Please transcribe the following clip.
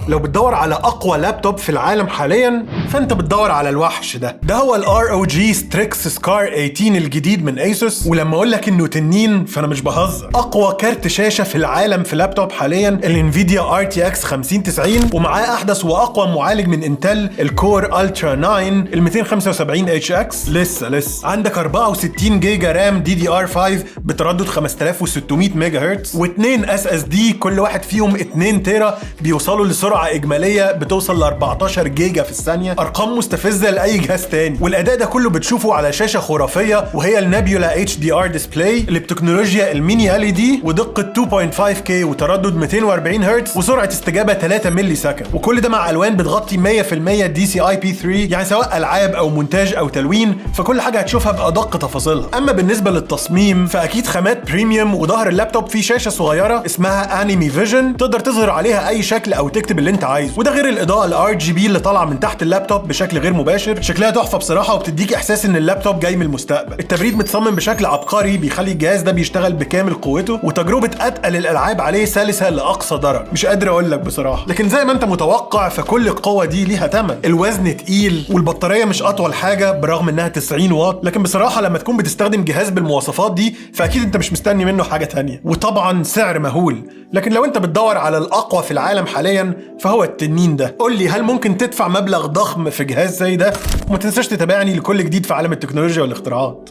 لو بتدور على اقوى لابتوب في العالم حاليا فانت بتدور على الوحش ده هو ال ROG Strix Scar 18 الجديد من ايسوس. ولما اقول لك انه تنين فانا مش بهزر. اقوى كارت شاشه في العالم في لابتوب حاليا الانفيديا RTX 5090، ومعاه احدث واقوى معالج من انتل الكور الترا 9 ال 275 HX. لسه عندك 64 جيجا رام DDR5 بتردد 5600 ميجا هرتز، واثنين SSD كل واحد فيهم 2 تيرا بيوصلوا لسرعه اجماليه بتوصل ل 14 جيجا في الثانيه، ارقام مستفزه لاي جهاز تاني. والاداء ده كله بتشوفه على شاشه خرافيه وهي النابيولا HDR ديسبلاي اللي بتكنولوجيا الميني LED ودقه 2.5K وتردد 240 هرتز وسرعه استجابه 3 ملي سكند، وكل ده مع الوان بتغطي 100% DCI-P3. يعني سواء العاب او مونتاج او تلوين فكل حاجه هتشوفها بادق تفاصيلها. اما بالنسبه للتصميم فاكيد خامات بريميوم، وظهر اللابتوب فيه شاشه صغيره اسمها انمي فيجن تقدر تظهر عليها اي شكل او تكتب اللي انت عايزه، وده غير الاضاءه RGB اللي طالعه من تحت اللابتوب بشكل غير مباشر. شكلها تحفه بصراحه وبتديك احساس ان اللابتوب جاي من المستقبل. التبريد متصمم بشكل عبقري بيخلي الجهاز ده بيشتغل بكامل قوته، وتجربه اتقل الالعاب عليه سلسه لاقصى درجه. مش قادر اقول لك بصراحه، لكن زي ما انت متوقع فكل القوه دي ليها ثمن. الوزن تقيل والبطاريه مش اطول حاجه برغم انها 90 واط، لكن بصراحه لما تكون بتستخدم جهاز بالمواصفات دي فاكيد انت مش مستني منه حاجه تانية. وطبعا سعر مهول، لكن لو انت بتدور على الاقوى في العالم حاليا فهو التنين ده. قول لي هل ممكن تدفع مبلغ ضخم في جهاز زي ده؟ وما تنساش تتابعني لكل جديد في عالم التكنولوجيا والاختراعات.